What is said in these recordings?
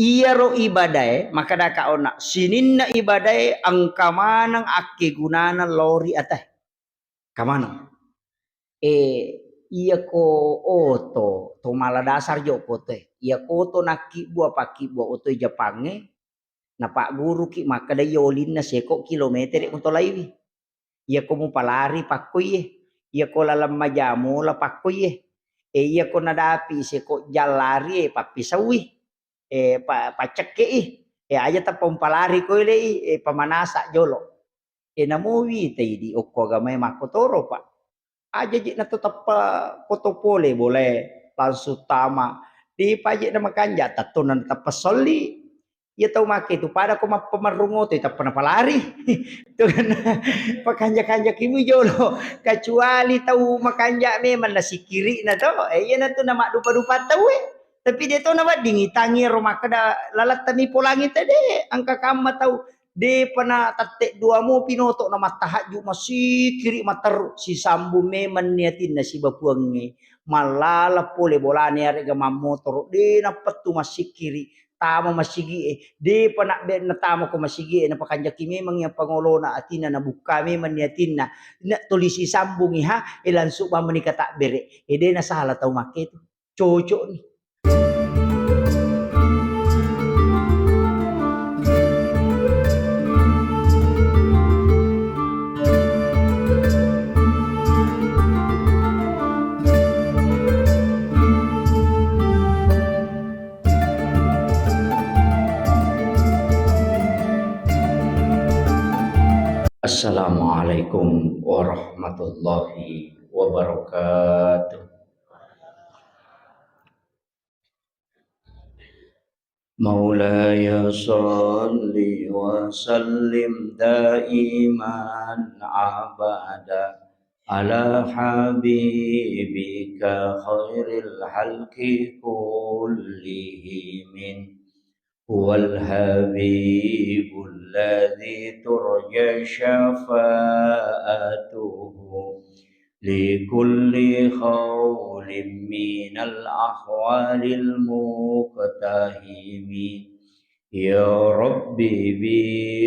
Iya ro ibadai maka da ka ona sininna ibadai angka manang ake gunana lori atah kamana iya ko oto to mala dasar jo pote iya ko to nakki bua paki bua oto Japange na pak guru ki maka da yolin na seko kilometer untuk laiwi iya ko mu palari pakko iya ko lalam majamu la pakko iya ko nadapi seko jalari papisawi paceke aja ta pompalari ko ile pamanasa jolo namuwi te di okko gamay makotoro pak aja ji na tetap potopole boleh langsung tama di pajak na makanja tatunan tapasoli ya tau make itu pada ko pemarungo itu tak pernah palari itu kan pakanja-kanja kimi jolo kecuali tahu makanja memang nasi kiri na to iya na to nama dupa-dupa tahu tapi dia tahu nama dingitangi rumah kada lalat tani polangi tadi angka kama tahu de pernah tatek dua mu pinoto nama tahaju masih kiri mater si sambu memang niatin na si bapuangi malala pole bolane arega motor de na petu masih kiri tama masigi di panak ben na tama ko masigi na pakanja kimi memang yang pangolona atina na buka memang niatin na tulisi sambungi ha ilan suba menika tak bere ede na salah tau make itu cocok nih. Assalamualaikum warahmatullahi wabarakatuh. Maulaya salli wa sallim daiman abada ala habibika khairil halqi kullihim هو الحبيب الذي ترجى شفاعته لكل خول من الأحوال المقتحم يا ربي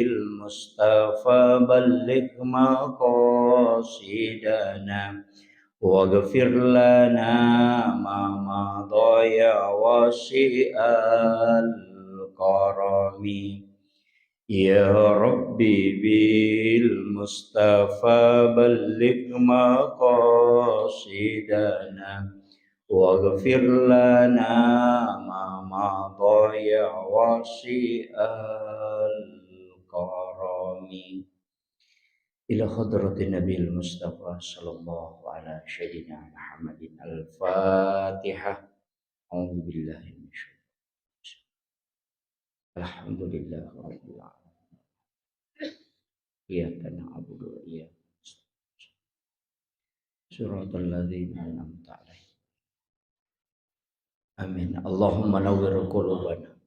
بالمصطفى بلغ مقاصدنا واغفر لنا ما مضى يا واسع الكرم يا ربي بالمصطفى بلغ مقاصدنا واغفر لنا ما مضى يا واسع الكرم إلى حضرة النبي المصطفى صلى الله على سيدنا محمد الفاتحة أعوذ بالله من الشيطان الحمد لله رب العالمين إياك نعبد وإياك نستعين صراط الذين أنعمت عليهم آمين اللهم نور قلوبنا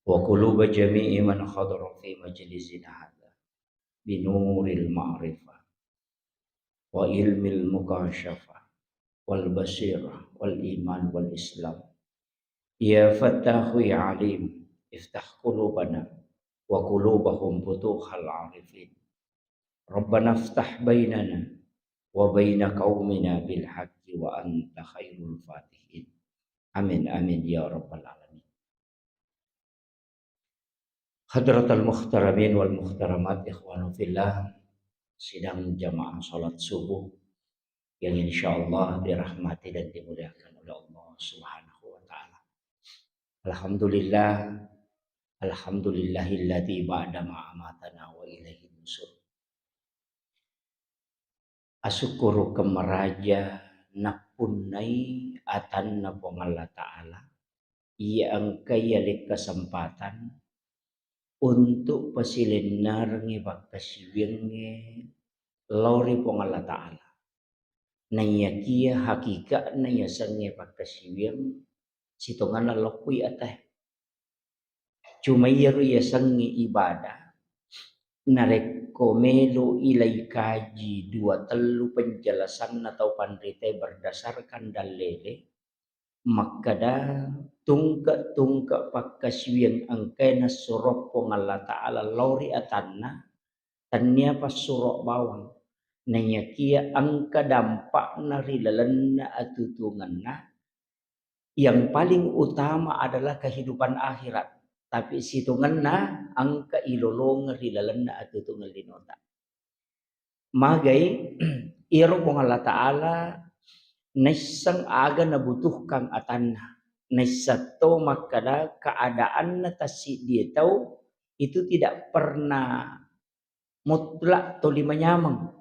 وقلوب جميع من حضر في مجلسنا هذا بنور المعرفة وعلم المكاشفة والبصيرة والإيمان والإسلام يا فتاح يا عليم افتح قلوبنا وقلوبهم فتوح العارفين ربنا افتح بيننا وبين قومنا بالحق وأنت خير الفاتحين آمين آمين يا رب العالمين. Hadratal muhtaramin wal muhtaramat ikhwanu fillah, sidang jamaah salat subuh yang insyaallah dirahmati dan dimuliakan oleh Allah Subhanahu wa taala. Alhamdulillah, alhamdulillahilladzi ba'da ma amatana wa ilaihi nusur. Asyukuru kemeraja napunai atanna Allah taala. Ia angkai yalik kesempatan untuk pasilinar ngi bakasiwinge lori pong Allah Ta'ala naya kia hakika naya sange bakasiwing sitongan lalokui atah cuma yaru ya sange ibadah nareko melo ilai kaji dua telu penjelasan atau pandrite berdasarkan dalile makada tungka pakaswiang angkena suropo ngalla ta'ala lauri atanna tanya pas surok bawang nanya kia angka dampak nari lalenna atutunganna yang paling utama adalah kehidupan akhirat tapi situnganna angka ilolong ri lalenna atutungan linota magai iro Allah ta'ala naisang aga nabutuhkan atanna naisato makada keadaan natasi dia tahu itu tidak pernah mutlak to lima nyamang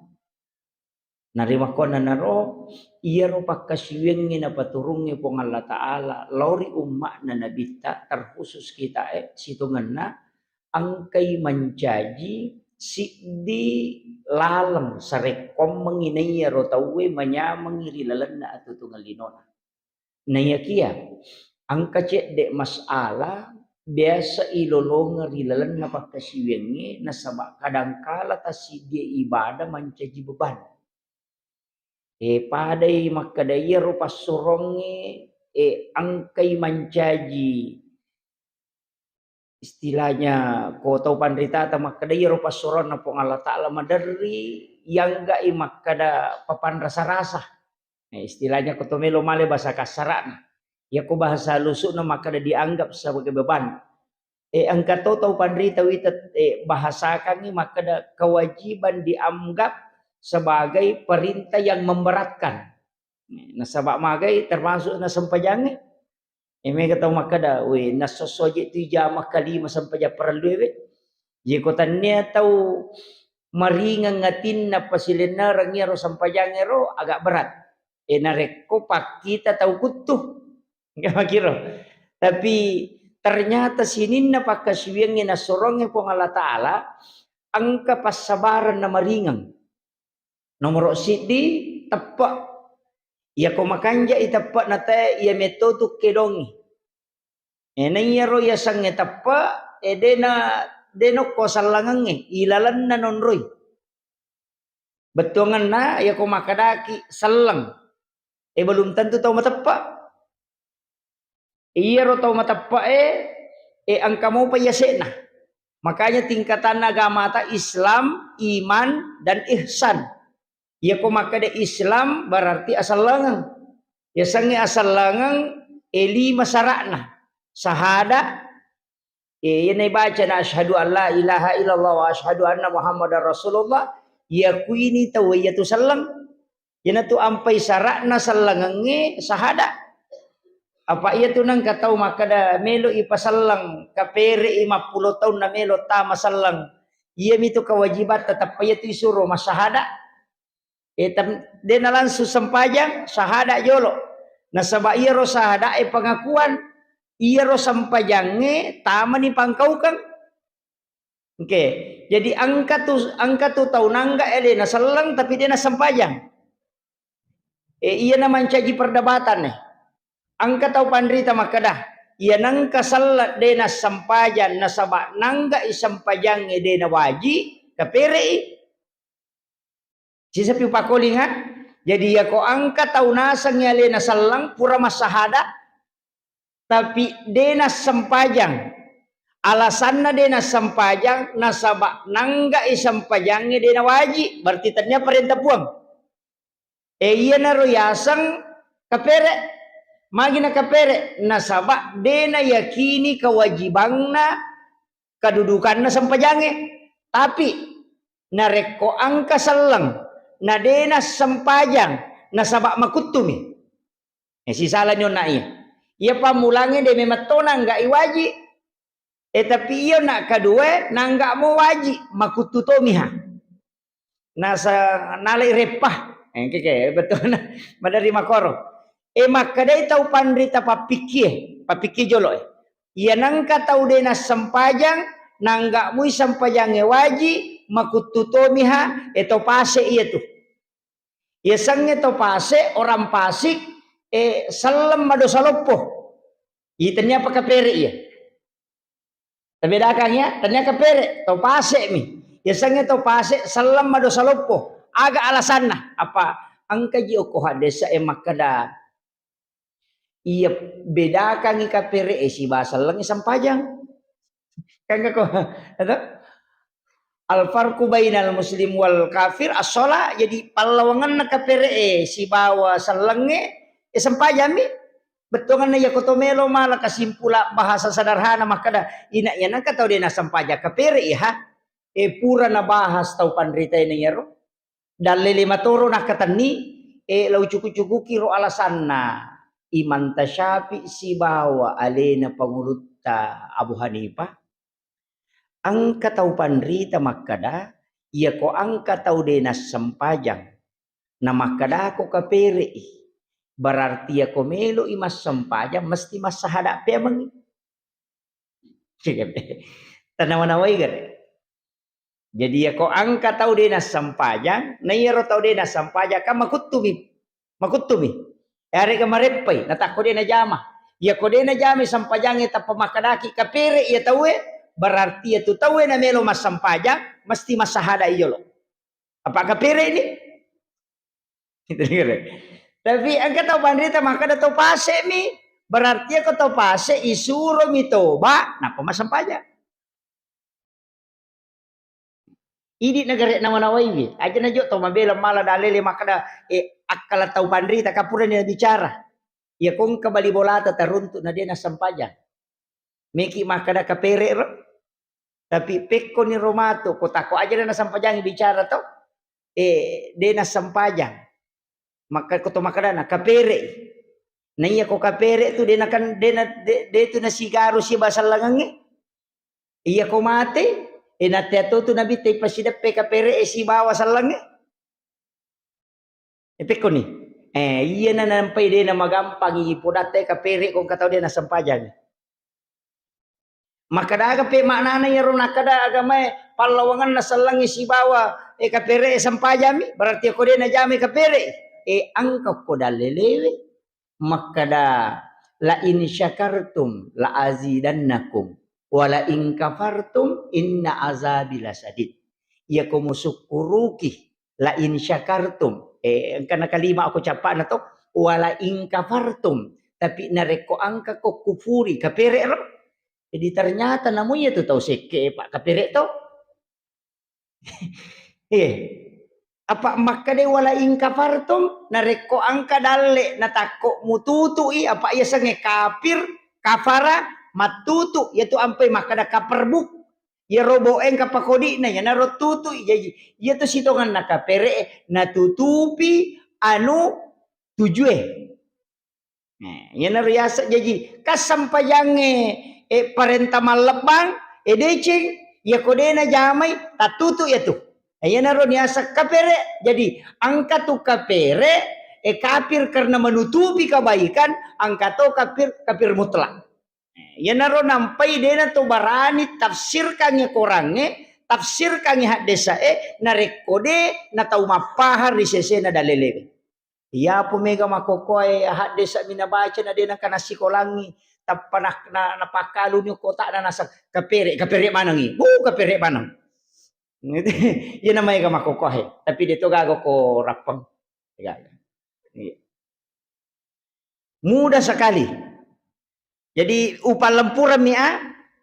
narima kona naro iya ro pakaswieng na paturungi pong Allah Ta'ala lauri umma na nabita terkhusus kita situnganna angkai menjaji si di lalang sarekom menginai ro tawe manyamang iri lalanna atau tunggal linona naya kia angka cek dek masalah biasa ilolong rilalan na pakasiwengi na sabak kadangkala tasi dia ibadah mencaji beban padai makadaya rupa surongi angkai mencaji istilahnya kau tahu pandrita atau makadaya rupa suron na pong Allah Ta'ala madari yang gak makada papan rasa-rasa istilahnya kau melo male bahasa kasaran ya ko bahasa lusuk na makada dianggap sebagai beban angka tahu pandrita witat bahasa kami makada kewajiban dianggap sebagai perintah yang memberatkan nasabak magai termasuk na sampajange mereka tahu makada nasosoje tu jama kalima sampaja perlu je ko tanya tahu maringan ngatin na pasilena rangiro sampajange ro agak berat nareko pak kita tahu kutuh nggak makiro tapi ternyata sini na pakaswiang na sorongnya pong Allah Ta'ala angka pasabaran na maringang nomor sidi tepak ya ko makanja itepak na te ya metodu kedongi na iya ro ya sange tepak deno ko salangange ilalan na nonroy betongan na ya ko makadaki salang belum tentu tahu matepak iya ro tahu matepak angka mau payasena makanya tingkatan agama ta Islam iman dan ihsan ya ko makada Islam berarti asal langang ya sange asal langang lima syaratna sahada ini baca na asyhadu an la ilaha illallah wa asyhadu anna muhammadar rasulullah ya kuini tahu ya tu salang yana tu ampai syaratna salangange sahada apa ia tu nang katau makada melo ipasallang kapere 50 tahun na melo ta masallang ia mitu kewajiban tetap ia tu isuruh masahada dena langsung sempajang sahada jolo nasaba ia ro sahada pengakuan ia ro sampajange tamani pangkaukan oke jadi angka tu tahu nangga elena salang tapi dena sampajang iya na mencaji perdebatan angka tahu pandrita makadah ia nangka salat dena sampajan nasaba nangga isampajang dena waji kapere sisa piu pakolingan jadi ya ko angka tahu nasang ya lena salang pura masahada tapi dena sampajang alasanna dena sampajang nasaba nangga isampajang dena waji berarti ternyata perintah buang iya na royasang kapere magina kapere nasaba dena yakini kewajibangna kedudukanna sampajange tapi nareko angka salang na dena sampajang nasaba makutumi si salah nyona iya pamulange de mematona enggak iwaji tapi iya nak kedua nangga mau waji makututomiha nasa nalai repah betul madari makoro makadai tahu pandrita papikir jolo iya nangka tahu dena sampajang nangga mui sampajange waji makututomiha pase iya tu iya sange to pase orang pasik salam madosa lopo iya ternyata kapere iya terbedakan ya ternyata kapere to pase mi iya sange to pase salam madosa lopo agak alasanna apa angka ji oko hadesa makada Iya bedakan kapere si bahasa lengi sampajang. Kan kau ada al farqu bainal muslim wal kafir as-shalah jadi palawangan na kapere si bawa salenge sampajami betongan na ya kotomelo mala kasimpula bahasa sederhana makada ina yana ka tau dia na sampaja kapere ha pura na bahas tau pandrita ini yaro dalile matoro na katani lau cuku-cukuki ro alasanna iman tasyafi si bawa alena pangulutta Abu Hanifah angka tau pandrita makada ia ko angka tau denas sampajang na makada ko kapere berarti ya ko melo imas sampajang mesti mas sahada pe mangi tanawanawai gare jadi ya ko angka tau denas sampajang na iya ro tau denas sampajang ka makutumi are ka marepai na takko de na jama ya ko de na jama sampajang eta pemakadaki kapere ia tau berarti itu tahu na melo mas sampajang mesti mas sahada iyo lo apa kapere ini tapi angka tahu pandita maka da tahu pase mi berarti aku tahu pase isuro mi toba na mas sampajang ini negara nawa-nawa ini aja najo to mabela mala dalele makada akala tahu pandita kapura ni bicara ya kung kabali bolata taruntu na dia na sampajang miki makada kapere ro tapi pekko ni romato kotako aja na sampajang bicara to de na sampajang maka koto makadana kapere na iya ko kapere tu de na kan de tu na sigaro si basal langangi iya ko mate na teto tu nabi te pasida pe kapere si bawa salangi pekko ni iya na nampai de na magampang ipodate kapere kung katao de na sampajang maka daga pe maknana ya rona kada agama palawangan na salangi si bawa kapere sampajami berarti ko de na jami kapere angka ko dalelewe makada la in syakartum la azidannakum wala in kafartum inna azabi lasadid ya ko musukuruki la in syakartum kana kalima ako capa na to wala in kafartum tapi nareko angka ko kufuri kapere ro jadi ternyata namanya tu tahu seke pak kapere to apa maka de wala in kafartum nareko angka dalle natako mututui apa ia sange kafir kafara matutu yaitu ampai makada kaperbuk ya robo eng kapakodi na ya naro tutu jadi ya tu sitongan na kapere na tutupi anu tujue ya naro yasa jadi kasampayange parenta malebang deceng ya kodena jamai tatutu ya tu ya naro niasa kapere jadi angka tu kapere kafir karena menutupi kebaikan angka tu kafir mutlak ya naro nampai dena tu barani tafsirkannya korange tafsirkannya hak desa narekode na tau mapahar di sesena dalele ya pumega makokoy hak desa mina baca na dena kana sikolangi tapanah na pakalu ni kota na nasa kapere manangi kapere manang yan na may kamakukohe tapi dito gago ko rapang mudah sekali jadi upah lempuran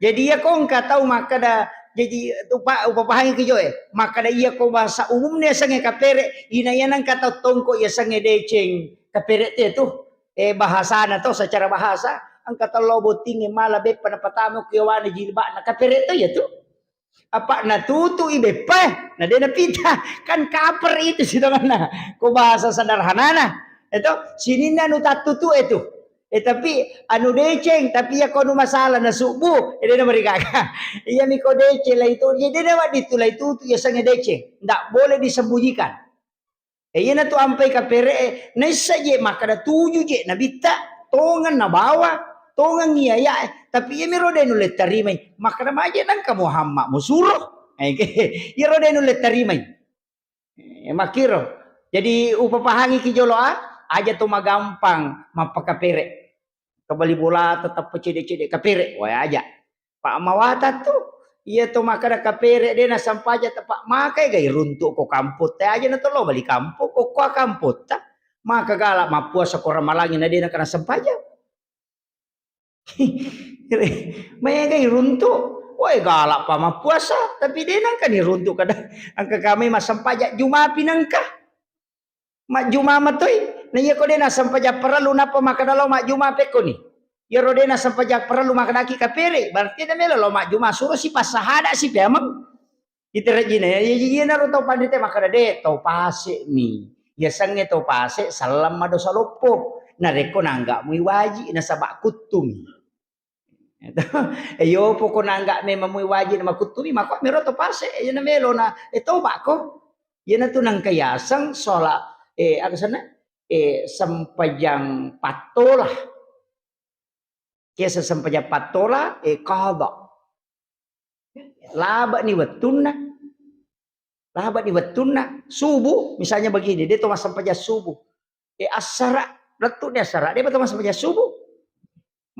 jadi ya kong katau makada jadi upah pahang kijo makada iya ko bahasa umumnya sange kapere inayanan katau tongko ya sange deceng kapere itu bahasa na to secara bahasa ang katalobo tinggi malabe panapatamo kiyawan jilba na kapere to ya tu apa natutu ibe pa na de napita kan kaper itu sidongan ko bahasa sederhana na itu sinina nu tatutu itu tapi anu deceng tapi ya kono masalah na subuh na mereka iya mi ko deceng lah itu jadi na waditu lah itu ya sange deceng ndak boleh disembunyikan iya na tu ampai kapere na saje maka da tuju je na bitta tongan na bawa tongan iya ya tapi ya miro de nulet tarimai maka na maje nang ka Muhammad musuruh ya ro de nulet tarimai makiro jadi upapahangi ki jolo aja tu magampang mapakapere kabali bola tetap pecede-cede kapere wah aja pak mawata tu iya tu makada kapere de na sampaja tepak makai gai runtuk ko kamput aja na to lo bali kamput ko kamput ta maka galak mapua sakora malangi na de na kana sampaja May gay runtuk. Woi galak pa mapuasa, tapi dia nangka ni runtuk kada. Angka kami masampajak Juma pinangka. Mak Juma matoy. Na iya ko din sampajak perlu napa makadalaw mak Juma peko ni. Ya rodena sampajak perlu makadaki kapere. Berarti na melo lo mak Juma suruh si pasahada si pemang. Kita rajin ya. Ya na ro tau pandite makadade tau pase mi. Ya sange tau pase salam mado salopo. Na reko nangga mui waji na sabak kutum. Yo poko nangga me mamui waji na makutumi mako mero to pase ya na melo na ito ba ko ya na tunang kayasang sola ano sana sampajang patola kesa sampajang patola kada laba ni watuna subuh misalnya begini dia to sampajang subuh asara letu dia asara dia to sampajang subuh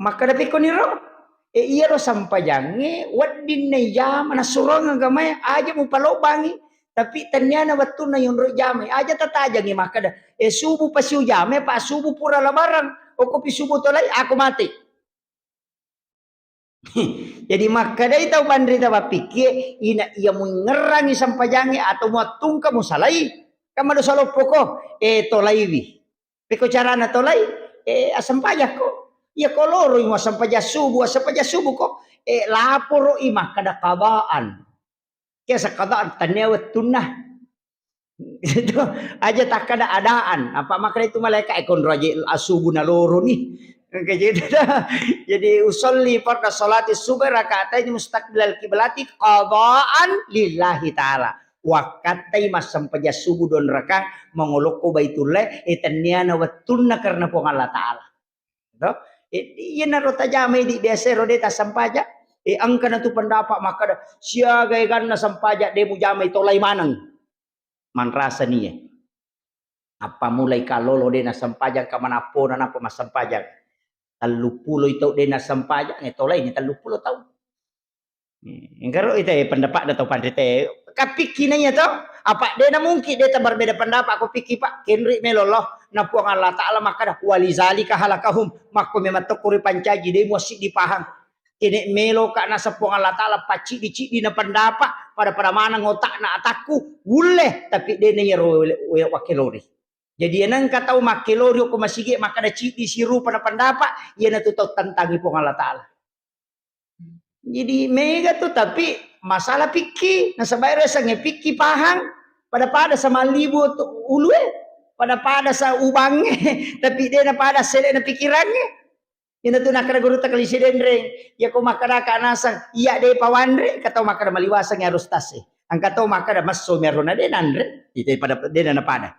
maka dapat ko ni ro iya ro sampajange wadin na jam na surong nga gamay aja mo palobangi tapi tanyana wattu na yung ro jam aja tatajangi maka da subu pa siu jame pa subu pura labaran o kopi subu tolay ako mati. Jadi maka da itaw bandrita papiki ina iya mo ngerangi sampajange atau mo tungka mo salay kamado salopo ko tolay wi peko cara na tolay asampajak ko ya koloro yung asampaja subuh ko lapor imah kada kabaan kaya sa kadaan tanewet tunah itu aja tak kada adaan apa makna itu malaikat ekon raja asubuh na loro nih jadi usolli pada salati subuh rakaatain mustaqbilal kiblati qadaan lillahi taala wakatai mas sampaja subuh don raka mengoloko baitullah etaniana wattunna karena po Allah taala iya narota jamay di desero deta sampaja angka na tu pendapat maka siya gay na sampaja demo jamay tolay manang man rasa niya apa mulai kalolo de na sampaja kamanapo na napo masampaja 30 ito de na sampaja ni tolay ni 30 taon engkaro ite pendapat dato pandite kapiki na niya to apa de na mungkin de ta berbeda pendapat ako piki pak kenri meloloh na po ang Allah Ta'ala maka walizalika halakahum mako mematukuri pancaji de mo si dipahang ini melo ka na sa po ang Allah Ta'ala paci di na pendapat pada mana ngotak na ataku wule tapi de na yero wakilori jadi yanang kataw makilori ko masigi maka da cidi siru pada pendapat yan na tutaw tantangi po ang Allah Ta'ala jadi mega tuh tapi masalah piki nasa bayar sang piki pahang pada sama libu ulu pada sa ubang tapi dia na pada sele na pikirannya ina tu nakara guru ta kalisidendre ya ko makara kanasang iya de pawandre kataw makara maliwasang harus tase ang kataw makara maso meron na de nandre ite pada de na pada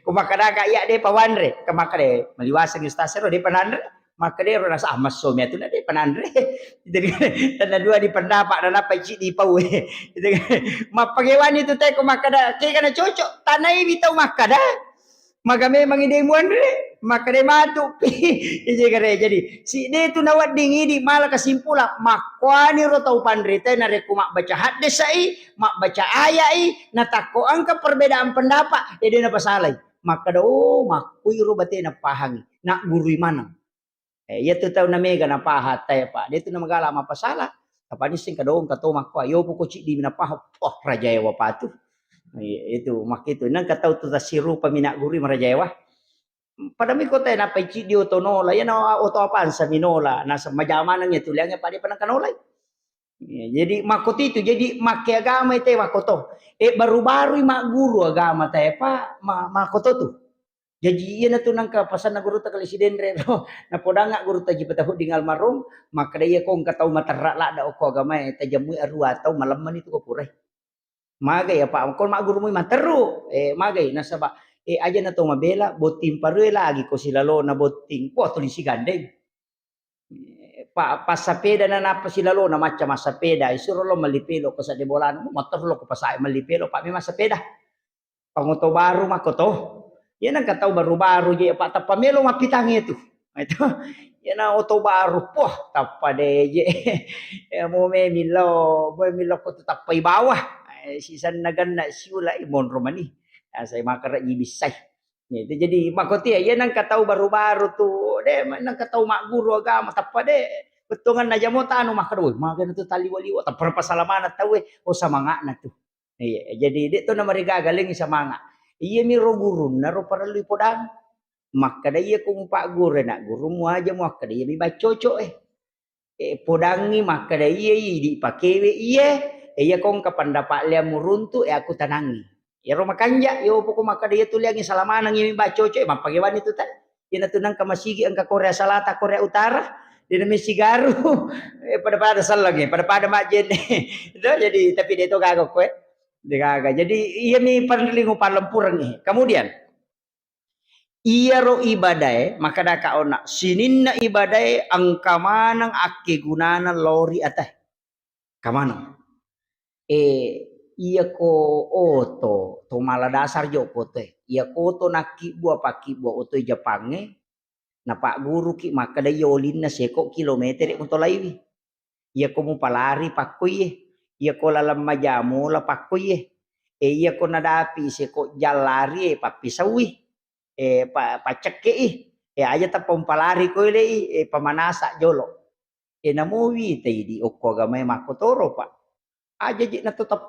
ko makara ka iya de pawandre ka makare maliwasang istasero de panandre maka dia orang rasa amas somia tu nak dia panandre jadi tanda dua di pendapat dan apa cik di pau jadi mak pagewan itu teh ko makada ke kana cocok tanai bitau makada maka memang ide muandre maka dia matu jadi si dia tu nawat dingi di malah kesimpulan makwani ro tau pandre teh na reku mak baca hadis sai mak baca ayai na takko angka perbedaan pendapat dia na pasalai maka do makui ro bate na pahangi nak guru mana ya tu tahu na mega na pahat tay pa dia tu na magala mapasala kapani sing kadong katoma ko ayo ko cik di na pahat rajayawa patu itu mak itu nang katau tu tasiru pamina guri marajayawa padami ko tay na pa cik di otonola yan oto apaan sa minola nasa majamanan niya tuliangnya pa di panang kanolay jadi makot itu jadi make agama ite makoto baru-baru mak guru agama tay pa makoto tu jadi iya na tu nang kapasan na guru ta kalisidendre na podanga guru ta jipatahu dingal marong maka dia kong katau matarra la da ko agama ta jamu arua tau malam man itu ko purai magay apa kon ma guru mo materu magay nasaba aja na to mabela boting parue lagi ko sila lo na boting po to si gandeng pasapeda na napa sila lo na macha masapeda isuro lo malipelo ko sa debolan motor lo ko pasay malipelo pa mi masapeda pangoto baru makoto yan ang kataw baru-baru je pa tapamelo mapitangi itu ito yan ang oto baru po tapade je mo me milo ko tapay bawah sisan nagan na siula imon romani say makara ibisay Gitu. Jadi makoti ya nang katau baru-baru tuh deh nang katau mak guru agama tapa deh betongan aja mau tanu mah kadoi makan itu tali wali tak pernah pasalamana tahu oh sama ngana tuh iya jadi dia tuh nama galing sama ngak iya mi ro guru naro perlu podang maka dah iya ku pak guru nak guru mu aja mu kada iya mi bacocok podangi maka dah iya di pakewe iya iya kong kapan dapat liam muruntu aku tanangi ya Roma kanja yo poko maka dia tuh liangi salaman nang yimi bacoco emang pagewan itu tan ina tunang ka masigi ang ka Korea Selatan Korea Utara di Mesigaru pada lagi pada majen itu jadi tapi dia itu kagak kue dia kagak jadi iya mi perlingu palempurang nih kemudian iya ro ibadai maka dah ka ona sininna ibadai angka manang ake gunana lori atah kamana iya ko oto to mala dasar jo pote iya ko to naki bua paki bua oto Japange na pak guru ki maka da yolin na seko kilometer untuk laiwi iya ko mu palari pakko iya ko lalam majamu la pakko iya ko nadapi seko jalari papisawi paceke aja ta pompalari ko ile pamanasa jolo namuwi te di okko gamay makotoro pak aja jik na tetap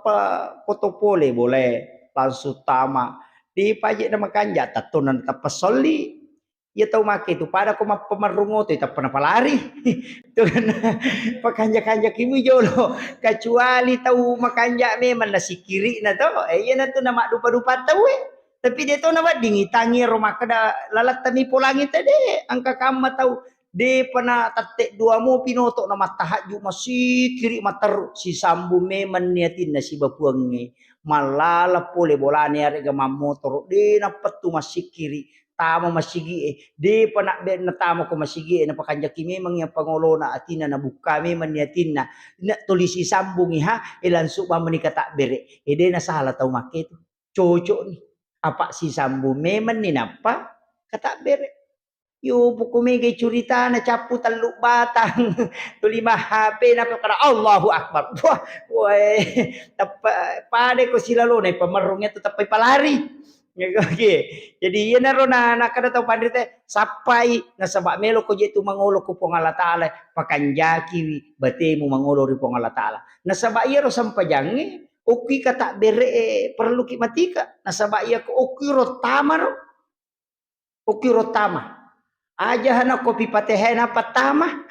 potopole boleh langsung tama di pajak nama kanja tatunan tetap pesoli ya tahu make itu pada koma pemarungo itu tak pernah pelari itu kan pakanja-kanja kimi jolo kecuali tahu makanja memang nasi kiri na to iya na to nama dupa-dupa tahu tapi dia tahu nama dingitangi rumah kada lalat tami polangi tadi angka kama tahu de pernah tatek dua mu pinoto nama tahaju masih kiri mater si sambu memen niatin na si bapuangi malala pole bolane arega motor de na petu masih kiri tama masigi de pernah be na tama ko masigi na pakanjaki memang yang pangolo na atina na buka memang niatin na tulisi sambungi ha ilansu ba menika tak bere de na salah tau make itu cocok nih apa si sambu memang ni napa kata bere yo buku mege curita na capu teluk batang tu 5 HP na kata Allahu Akbar wah woi pada ko sila lo na pemerungnya tetap palari okay. Jadi iya naro na kada tau pandri teh sapai na sabak melo ko jetu mangolo ko pong Allah taala pakanjaki batemu mangolo ri pong Allah taala na sabak iya ro sampajangi oki kata bere perlu ki matika na sabak iya ko oki ro tama aja hana kopi patehena patama